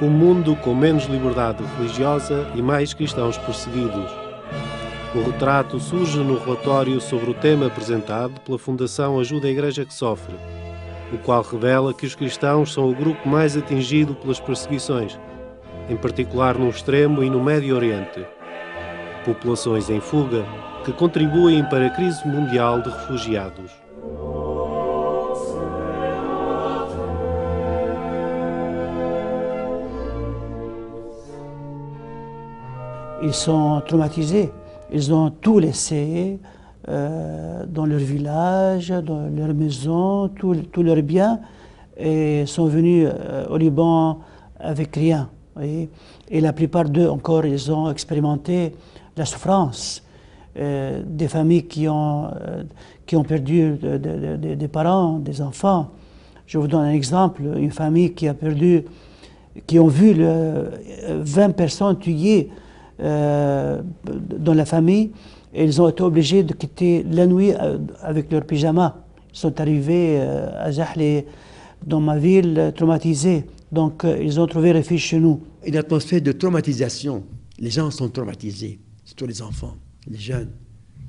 Um mundo com menos liberdade religiosa e mais cristãos perseguidos. O retrato surge no relatório sobre o tema apresentado pela Fundação Ajuda à Igreja que Sofre, o qual revela que os cristãos são o grupo mais atingido pelas perseguições, em particular no Extremo e no Médio Oriente. Populações em fuga que contribuem para a crise mundial de refugiados. Ils sont traumatisés. Ils ont tout laissé dans leur village, dans leur maison, tous leurs biens, et sont venus au Liban avec rien. Voyez. Et la plupart d'eux encore, ils ont expérimenté la souffrance. Des familles qui ont perdu des parents, des enfants. Je vous donne un exemple, une famille qui ont vu 20 personnes tuées dans la famille, et ils ont été obligés de quitter la nuit avec leur pyjama. Ils sont arrivés à Zahle, dans ma ville, traumatisés. Donc ils ont trouvé refuge chez nous. Une atmosphère de traumatisation. Les gens sont traumatisés, surtout les enfants, les jeunes,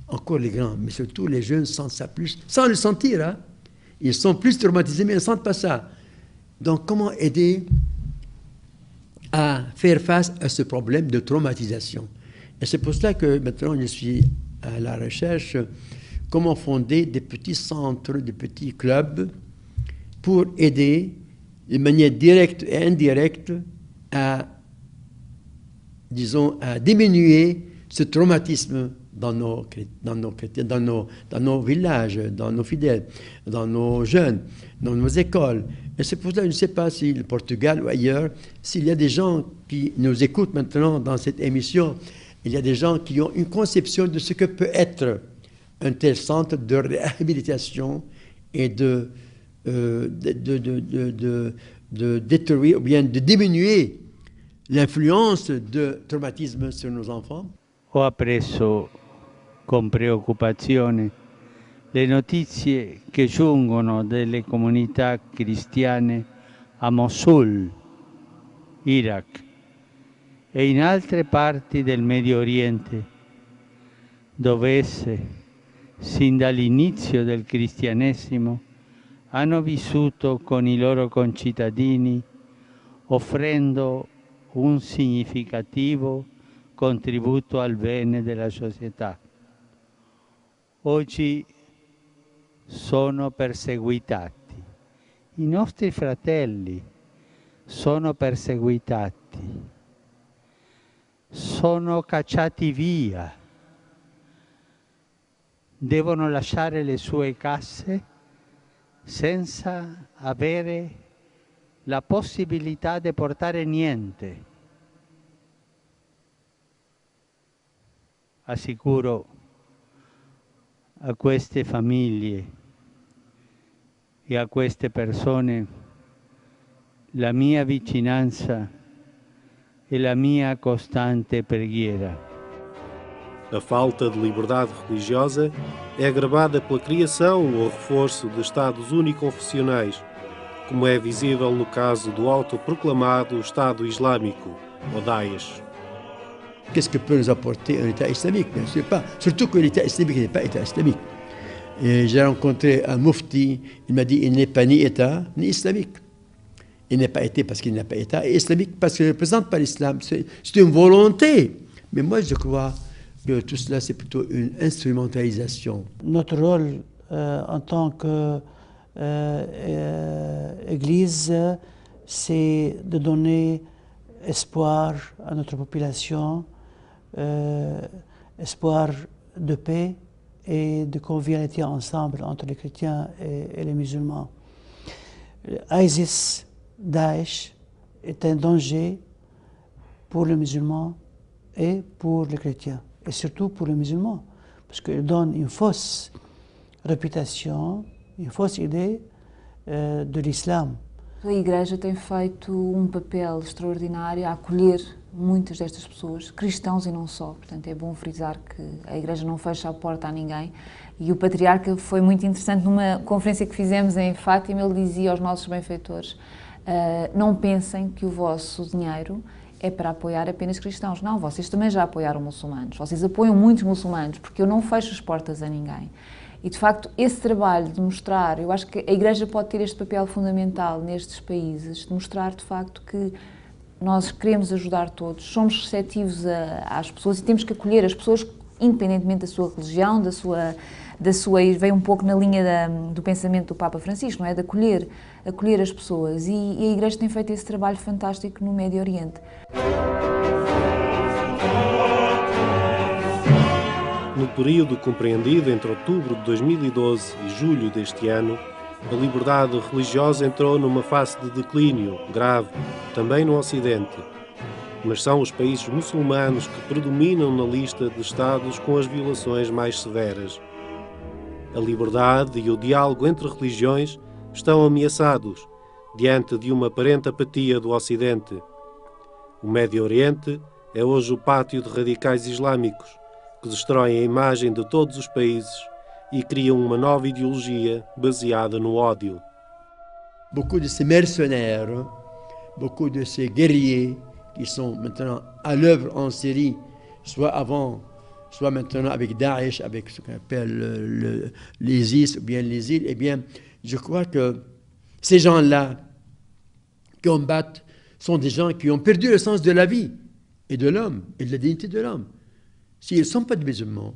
encore les grands, mais surtout les jeunes sentent ça plus, sans le sentir. Hein? Ils sont plus traumatisés, mais ils ne sentent pas ça. Donc comment aider à faire face à ce problème de traumatisation? Et c'est pour cela que maintenant je suis à la recherche comment fonder des petits centres, des petits clubs pour aider de manière directe et indirecte à, disons, à diminuer ce traumatisme dans nos villages, dans nos fidèles, dans nos jeunes, dans nos écoles. Et c'est pour ça que je ne sais pas si le Portugal ou ailleurs, s'il y a des gens qui nous écoutent maintenant dans cette émission, il y a des gens qui ont une conception de ce que peut être un tel centre de réhabilitation et de détruire ou bien de diminuer l'influence du traumatisme sur nos enfants. Ho appreso con preoccupazione le notizie che giungono delle comunità cristiane a Mosul, Iraq, e in altre parti del Medio Oriente, dove esse, sin dall'inizio del cristianesimo, hanno vissuto con i loro concittadini, offrendo un significativo contributo al bene della società. Oggi sono perseguitati. I nostri fratelli sono perseguitati. Sono cacciati via. Devono lasciare le sue case senza avere la possibilità di portare niente. Assicuro a queste famiglie e a queste persone la mia vicinanza e la mia costante preghiera. A falta de liberdade religiosa é agravada pela criação ou reforço de Estados uniconfessionais, como é visível no caso do autoproclamado Estado Islâmico, o Daesh. Qu'est-ce que peut nous apporter un État islamique? Bien sûr pas. Surtout que l'État islamique n'est pas État islamique. J'ai rencontré un mufti, il m'a dit il n'est pas ni État ni islamique. Il n'est pas État parce qu'il n'est pas État, et islamique parce qu'il ne représente pas l'islam. C'est une volonté. Mais moi je crois que tout cela c'est plutôt une instrumentalisation. Notre rôle en tant qu'Église, c'est de donner espoir à notre population, espoir de paix et de convivialité ensemble entre les chrétiens et les musulmans. ISIS, Daesh, est un danger pour les musulmans et pour les chrétiens, et surtout pour les musulmans, parce qu'il donne une fausse réputation, une fausse idée de l'islam. A Igreja tem feito papel extraordinário a acolher muitas destas pessoas, cristãos e não só. Portanto, é bom frisar que a Igreja não fecha a porta a ninguém. E o Patriarca foi muito interessante, numa conferência que fizemos em Fátima, ele dizia aos nossos benfeitores, não pensem que o vosso dinheiro é para apoiar apenas cristãos. Não, vocês também já apoiaram muçulmanos. Vocês apoiam muitos muçulmanos, porque eu não fecho as portas a ninguém. E, de facto, esse trabalho de mostrar, eu acho que a Igreja pode ter este papel fundamental nestes países, de mostrar, de facto, que nós queremos ajudar todos, somos receptivos às pessoas e temos que acolher as pessoas, independentemente da sua religião, da sua veio um pouco na linha do pensamento do Papa Francisco, não é? De acolher as pessoas. E a Igreja tem feito esse trabalho fantástico no Médio Oriente. No período compreendido entre outubro de 2012 e julho deste ano, a liberdade religiosa entrou numa fase de declínio grave, também no Ocidente. Mas são os países muçulmanos que predominam na lista de Estados com as violações mais severas. A liberdade e o diálogo entre religiões estão ameaçados diante de uma aparente apatia do Ocidente. O Médio Oriente é hoje o pátio de radicais islâmicos que destroem a imagem de todos os países e criam uma nova ideologia baseada no ódio. Beaucoup de ces mercenaires, beaucoup de ces guerriers qui sont maintenant à l'œuvre en Syrie, soit avant, soit maintenant avec Daesh, avec ce qu'on appelle l'ISIS ou bien les îles, eh bien, je crois que ces gens-là qui combattent sont des gens qui ont perdu le sens de la vie et de l'homme et de la dignité de l'homme. S'ils ne sont pas des musulmans,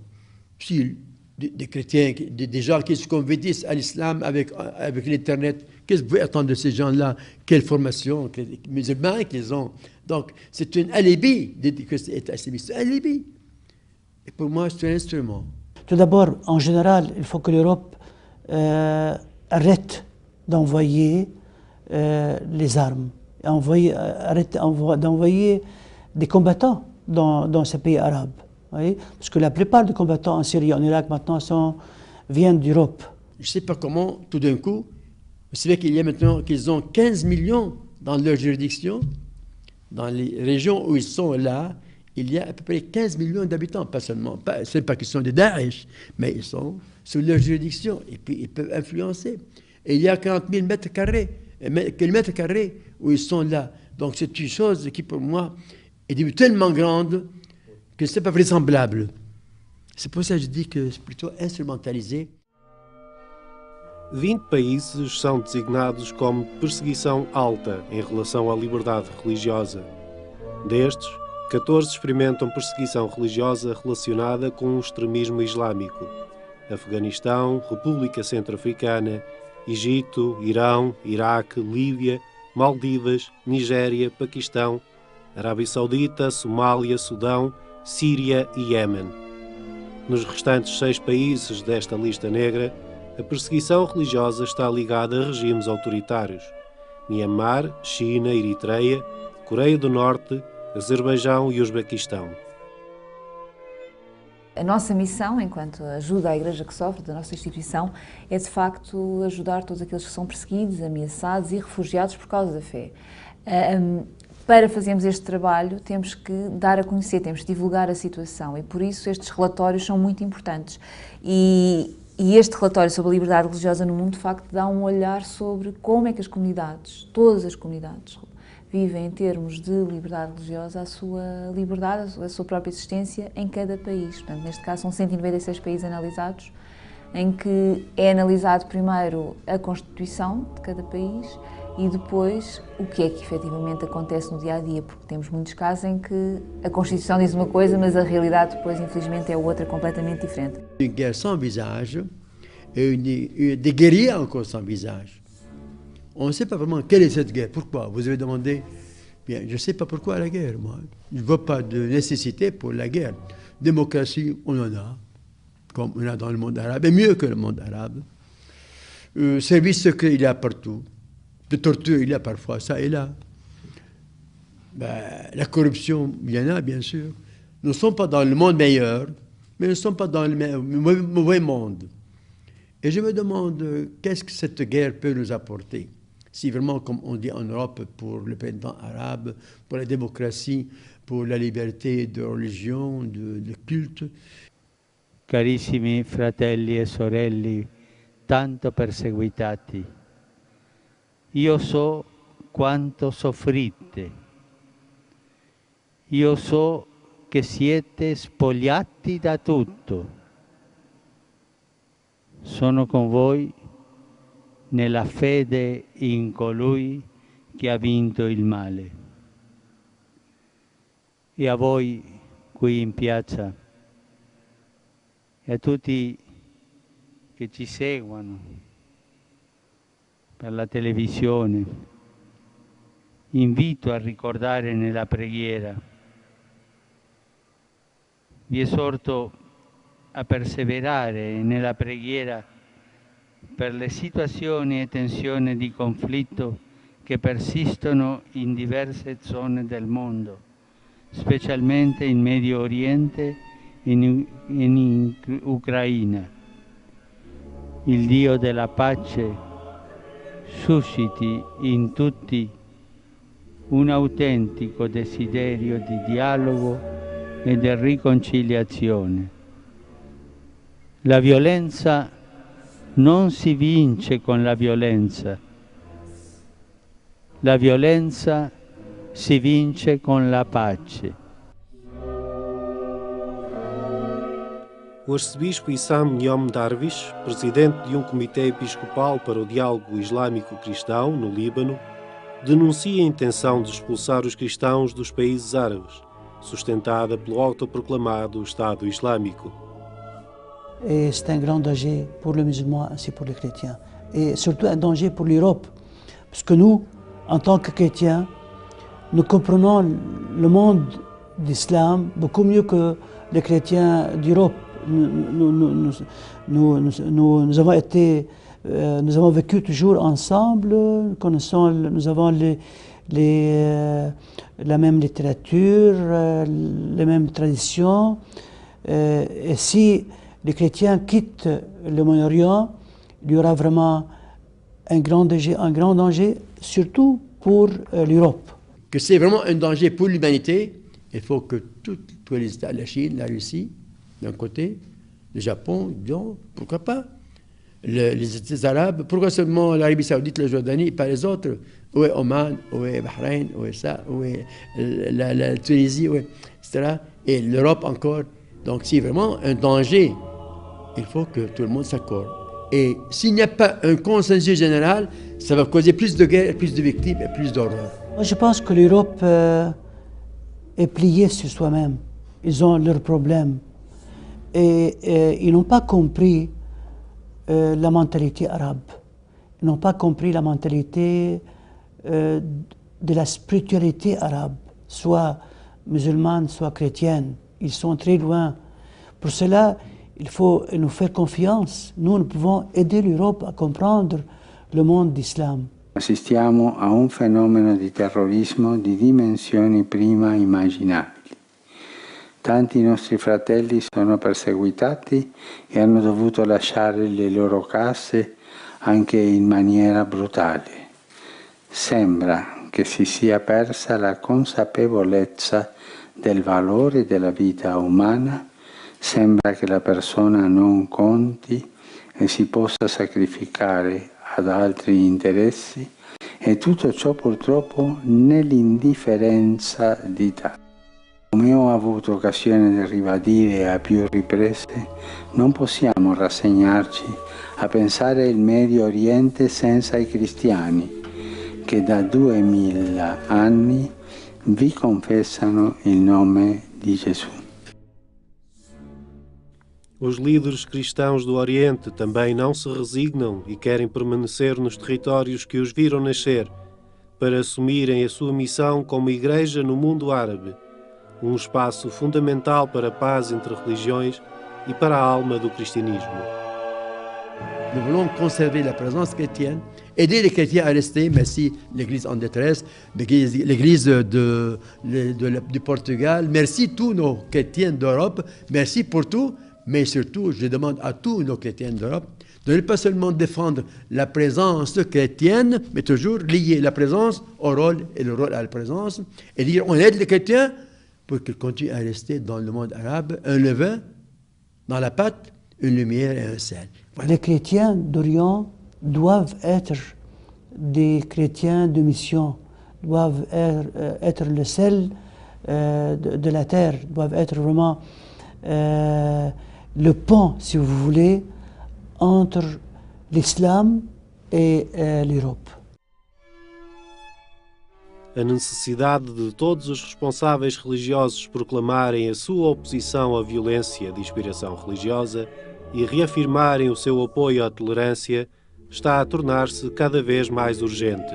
si des chrétiens, des gens qui se convertissent à l'islam avec l'Internet, qu'est-ce que vous pouvez attendre de ces gens-là? Quelle formation, quels musulmans qu'ils ont? Donc, c'est un alibi que c'est islamiste, c'est un alibi. Et pour moi, c'est un instrument. Tout d'abord, en général, il faut que l'Europe arrête d'envoyer les armes, arrête d'envoyer des combattants dans ces pays arabes. Oui, parce que la plupart des combattants en Syrie, en Irak maintenant viennent d'Europe. Je ne sais pas comment, tout d'un coup, vous savez qu'il y a maintenant qu'ils ont 15 millions dans leur juridiction, dans les régions où ils sont là, il y a à peu près 15 millions d'habitants, pas seulement, ce n'est pas qu'ils sont des Daesh, mais ils sont sous leur juridiction et puis ils peuvent influencer. Et il y a 40 000 kilomètres carrés où ils sont là. Donc c'est une chose qui pour moi est devenue tellement grande que ce n'est pas vraisemblable. C'est pour ça que je dis que c'est plutôt instrumentalisé. 20 países são designados como perseguição alta em relação à liberdade religiosa. Destes, 14 experimentam perseguição religiosa relacionada com o extremismo islâmico. Afeganistão, República Centro-Africana, Egito, Irão, Iraque, Líbia, Maldivas, Nigéria, Paquistão, Arábia Saudita, Somália, Sudão, Síria e Iémen. Nos restantes 6 países desta lista negra, a perseguição religiosa está ligada a regimes autoritários: Myanmar, China, Eritreia, Coreia do Norte, Azerbaijão e Uzbequistão. A nossa missão, enquanto ajuda à Igreja que sofre, da nossa instituição, é de facto ajudar todos aqueles que são perseguidos, ameaçados e refugiados por causa da fé. Para fazermos este trabalho, temos que dar a conhecer, temos que divulgar a situação e, por isso, estes relatórios são muito importantes. E este relatório sobre a liberdade religiosa no mundo, de facto, dá um olhar sobre como é que as comunidades, todas as comunidades, vivem em termos de liberdade religiosa a sua liberdade, a sua própria existência em cada país. Portanto, neste caso, são 196 países analisados, em que é analisado primeiro a Constituição de cada país e depois o que é que efetivamente acontece no dia-a-dia, porque temos muitos casos em que a Constituição diz uma coisa, mas a realidade depois, infelizmente, é outra completamente diferente. Une guerre sans visage et des guerriers encore sans visage. On ne sait pas vraiment quelle est cette guerre. Pourquoi? Vous avez demandé. Bien, je ne sais pas pourquoi la guerre, moi. Je ne vois pas de nécessité pour la guerre. Démocratie, on en a, comme on a dans le monde arabe, et mieux que le monde arabe. Service secret, il y a partout. De torture, il y a parfois, ça et là. Ben, la corruption, il y en a, bien sûr. Nous ne sommes pas dans le monde meilleur, mais nous ne sommes pas dans le mauvais monde. Et je me demande, qu'est-ce que cette guerre peut nous apporter? si vraiment, comme on dit en Europe, pour le printemps arabe, pour la démocratie, pour la liberté de religion, de culte. Carissimi fratelli e sorelle, tanto perseguitati, io so quanto soffrite, io so che siete spogliati da tutto. Sono con voi nella fede in colui che ha vinto il male. E a voi qui in piazza e a tutti che ci seguono per la televisione, invito a ricordare nella preghiera. Vi esorto a perseverare nella preghiera per le situazioni e tensioni di conflitto che persistono in diverse zone del mondo, specialmente in Medio Oriente e in Ucraina. Il Dio della pace susciti in tutti un autentico desiderio di dialogo e di riconciliazione. La violenza non si vince con la violenza si vince con la pace. O arcebispo Issam Nyom Darwish, presidente de comitê episcopal para o diálogo islâmico-cristão no Líbano, denuncia a intenção de expulsar os cristãos dos países árabes, sustentada pelo autoproclamado Estado Islâmico. Et c'est un grand danger pour les musulmans ainsi pour les chrétiens. Et surtout un danger pour l'Europe. Parce que nous, en tant que chrétiens, nous comprenons le monde d'islam beaucoup mieux que les chrétiens d'Europe. Nous avons vécu toujours ensemble, nous avons la même littérature, les mêmes traditions. Et si les chrétiens quittent le Moyen-Orient, il y aura vraiment un grand danger, surtout pour l'Europe. Que c'est vraiment un danger pour l'humanité, il faut que tous les États, la Chine, la Russie, d'un côté, le Japon, disons, pourquoi pas, les États arabes, pourquoi seulement l'Arabie Saoudite, la Jordanie, pas les autres? Où est Oman, où est Bahreïn, où est ça, où est la Tunisie, où est, etc. Et l'Europe encore. Donc c'est vraiment un danger. Il faut que tout le monde s'accorde. Et s'il n'y a pas un consensus général, ça va causer plus de guerres, plus de victimes et plus d'horreur. Moi, je pense que l'Europe est pliée sur soi-même. Ils ont leurs problèmes. Et ils n'ont pas compris la mentalité arabe. Ils n'ont pas compris la mentalité de la spiritualité arabe, soit musulmane, soit chrétienne. Ils sont très loin. Pour cela, il faut nous faire confiance. Nous pouvons aider l'Europe a comprendre le monde d'islam. Assistiamo a un fenomeno di terrorismo di dimensioni prima immaginabili. Tanti nostri fratelli sono perseguitati e hanno dovuto lasciare le loro case anche in maniera brutale. Sembra che si sia persa la consapevolezza del valore della vita umana, sembra che la persona non conti e si possa sacrificare ad altri interessi, e tutto ciò purtroppo nell'indifferenza di tanti. Come ho avuto occasione di ribadire a più riprese, non possiamo rassegnarci a pensare il Medio Oriente senza i cristiani, che da 2000 anni vi confessano il nome di Gesù. Os líderes cristãos do Oriente também não se resignam e querem permanecer nos territórios que os viram nascer, para assumirem a sua missão como igreja no mundo árabe, um espaço fundamental para a paz entre religiões e para a alma do cristianismo. Nous voulons conserver la présence chrétienne, aider les chrétiens à rester, merci l'Église en détresse, l'Église du Portugal, merci tous nos chrétiens d'Europe, merci pour tout, mais surtout je demande à tous nos chrétiens d'Europe de ne pas seulement défendre la présence chrétienne, mais toujours lier la présence au rôle et le rôle à la présence, et dire on aide les chrétiens pour qu'ils continuent à rester dans le monde arabe un levain dans la pâte, une lumière et un sel. Voilà. Les chrétiens d'Orient doivent être des chrétiens de mission, doivent être le sel de la terre, doivent être vraiment le pont, si vous voulez, entre l'islam e l'Europe. A necessidade de todos os responsáveis religiosos proclamarem a sua oposição à violência de inspiração religiosa e reafirmarem o seu apoio à tolerância está a tornar-se cada vez mais urgente.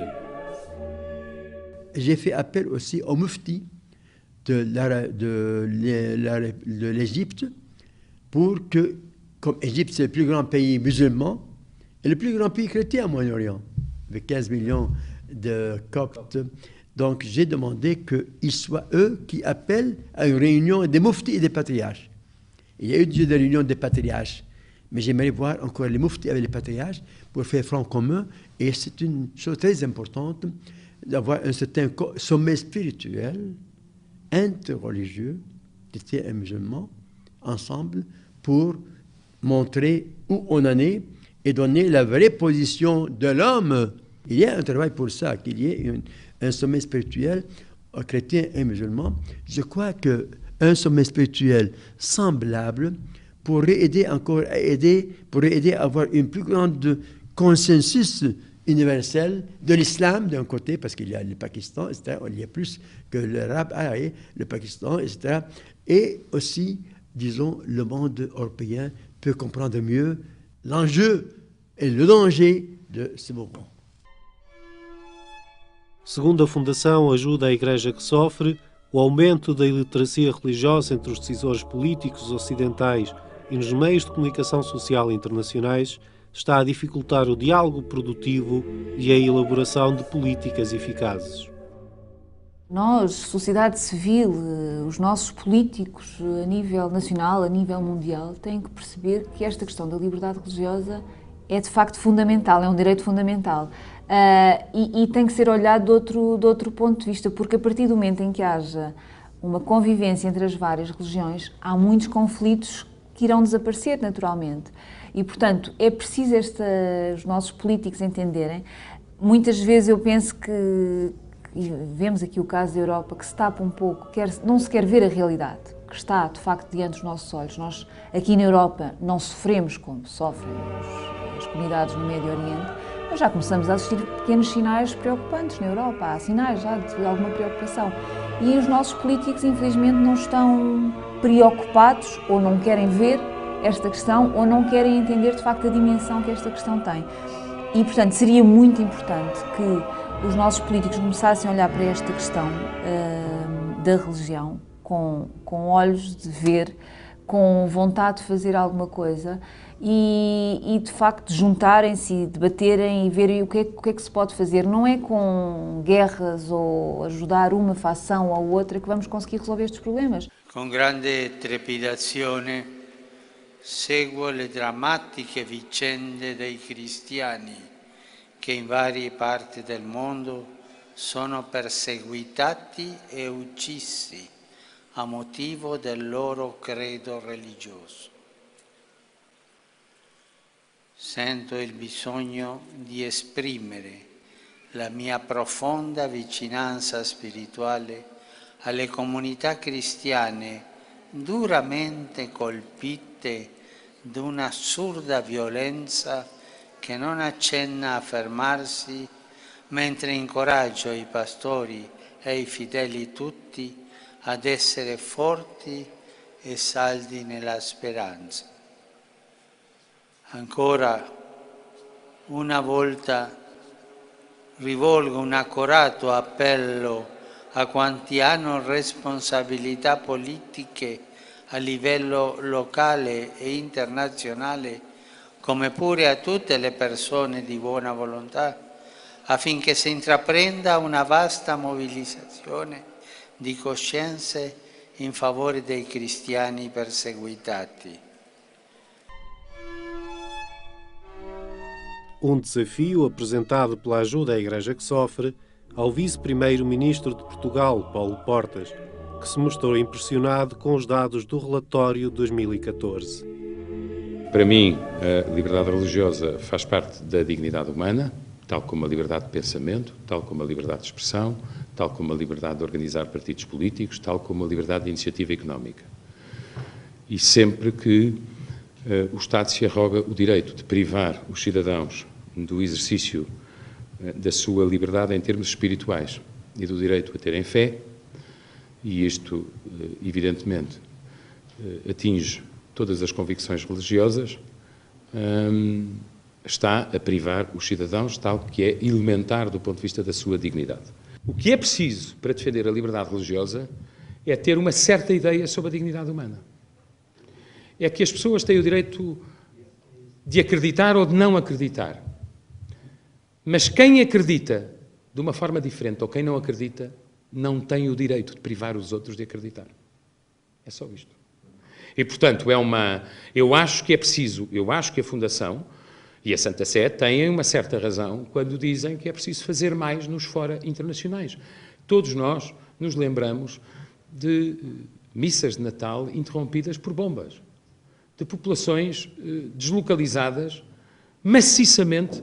J'ai fait appel aussi au mufti de l'Égypte pour que, comme l'Égypte c'est le plus grand pays musulman et le plus grand pays chrétien au Moyen-Orient, avec 15 millions de Coptes, donc j'ai demandé qu'ils soient eux qui appellent à une réunion des muftis et des patriarches. Il y a eu des réunions des patriarches, mais j'aimerais voir encore les muftis avec les patriarches pour faire front commun, et c'est une chose très importante d'avoir un certain sommet spirituel, interreligieux, chrétiens et musulmans, ensemble, pour montrer où on en est et donner la vraie position de l'homme. Il y a un travail pour ça, qu'il y ait un sommet spirituel chrétien et musulman. Je crois qu'un sommet spirituel semblable pourrait aider encore pourrait aider à avoir une plus grande consensus universel de l'islam d'un côté, parce qu'il y a le Pakistan, etc. Il y a plus que l'arabe, le Pakistan, etc. Et aussi, disons, le monde européen peut comprendre mieux l'enjeu et le danger de ce mouvement. Segundo a Fundação Ajuda à Igreja que Sofre, o aumento da iliteracia religiosa entre os decisores políticos ocidentais e nos meios de comunicação social internacionais está a dificultar o diálogo produtivo e a elaboração de políticas eficazes. Nós, sociedade civil, os nossos políticos a nível nacional, a nível mundial, têm que perceber que esta questão da liberdade religiosa é de facto fundamental, é um direito fundamental. E tem que ser olhado de outro ponto de vista, porque a partir do momento em que haja uma convivência entre as várias religiões, há muitos conflitos que irão desaparecer naturalmente. E, portanto, é preciso os nossos políticos entenderem. Muitas vezes eu penso que, e vemos aqui o caso da Europa, que se tapa um pouco, não se quer ver a realidade, que está, de facto, diante dos nossos olhos. Nós, aqui na Europa, não sofremos como sofrem as comunidades no Médio Oriente, mas já começamos a assistir pequenos sinais preocupantes na Europa. Há sinais já de alguma preocupação. E os nossos políticos, infelizmente, não estão preocupados ou não querem ver esta questão ou não querem entender, de facto, a dimensão que esta questão tem. E, portanto, seria muito importante que os nossos políticos começassem a olhar para esta questão da religião com olhos de ver, com vontade de fazer alguma coisa e de facto, juntarem-se, debaterem e verem o que é que se pode fazer. Não é com guerras ou ajudar uma facção ou outra que vamos conseguir resolver estes problemas. Com grande trepidazione seguo le drammatiche vicende dei cristiani che in varie parti del mondo sono perseguitati e uccisi a motivo del loro credo religioso. Sento il bisogno di esprimere la mia profonda vicinanza spirituale alle comunità cristiane duramente colpite da un'assurda violenza che non accenna a fermarsi, mentre incoraggio i pastori e i fedeli tutti ad essere forti e saldi nella speranza. Ancora una volta rivolgo un accorato appello a quanti hanno responsabilità politiche a livello locale e internazionale, come pure a tutte le persone di buona volontà, affinché si intraprenda una vasta mobilitazione di coscienze in favore dei cristiani perseguitati. Um desafio apresentado pela Ajuda à Igreja que Sofre ao vice-primeiro-ministro de Portugal, Paulo Portas, que se mostrou impressionado com os dados do relatório de 2014. Para mim, a liberdade religiosa faz parte da dignidade humana, tal como a liberdade de pensamento, tal como a liberdade de expressão, tal como a liberdade de organizar partidos políticos, tal como a liberdade de iniciativa económica. E sempre que o Estado se arroga o direito de privar os cidadãos do exercício da sua liberdade em termos espirituais e do direito a terem fé, e isto, evidentemente, atinge todas as convicções religiosas, está a privar os cidadãos de algo que é elementar do ponto de vista da sua dignidade. O que é preciso para defender a liberdade religiosa é ter uma certa ideia sobre a dignidade humana. É que as pessoas têm o direito de acreditar ou de não acreditar. Mas quem acredita de uma forma diferente ou quem não acredita, não tem o direito de privar os outros de acreditar. É só isto. E, portanto, eu acho que é preciso, eu acho que a Fundação e a Santa Sé têm uma certa razão quando dizem que é preciso fazer mais nos fora internacionais. Todos nós nos lembramos de missas de Natal interrompidas por bombas, de populações deslocalizadas maciçamente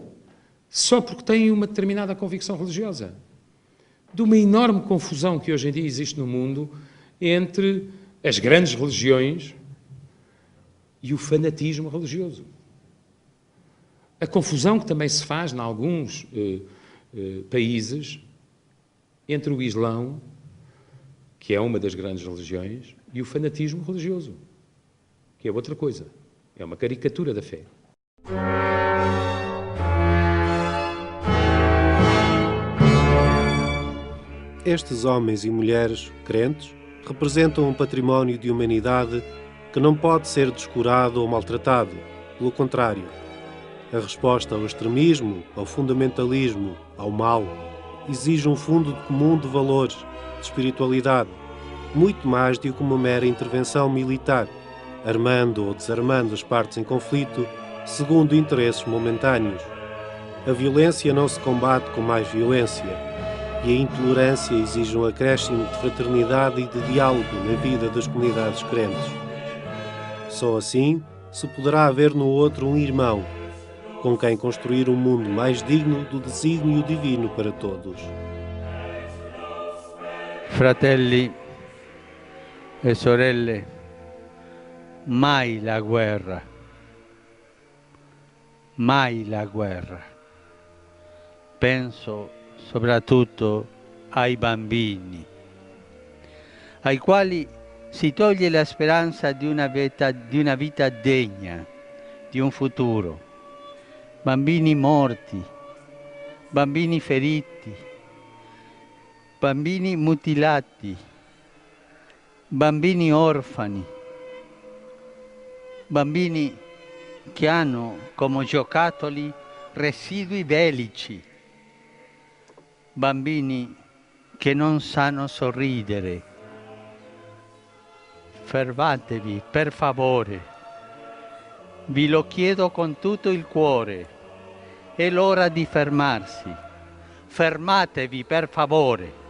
só porque têm uma determinada convicção religiosa. De uma enorme confusão que hoje em dia existe no mundo entre as grandes religiões e o fanatismo religioso. A confusão que também se faz em alguns países entre o Islão, que é uma das grandes religiões, e o fanatismo religioso, que é outra coisa. É uma caricatura da fé. Estes homens e mulheres crentes representam um património de humanidade que não pode ser descurado ou maltratado. Pelo contrário, a resposta ao extremismo, ao fundamentalismo, ao mal, exige um fundo comum de valores, de espiritualidade, muito mais do que uma mera intervenção militar, armando ou desarmando as partes em conflito segundo interesses momentâneos. A violência não se combate com mais violência, e a intolerância exige um acréscimo de fraternidade e de diálogo na vida das comunidades crentes. Só assim se poderá haver no outro um irmão, com quem construir um mundo mais digno do desígnio divino para todos. Fratelli e sorelle, mai la guerra, mai la guerra. Penso soprattutto ai bambini, ai quali si toglie la speranza di una vita degna, di un futuro. Bambini morti, bambini feriti, bambini mutilati, bambini orfani, bambini che hanno come giocattoli residui bellici, bambini che non sanno sorridere. Fermatevi, per favore. Vi lo chiedo con tutto il cuore. È l'ora di fermarsi. Fermatevi, per favore.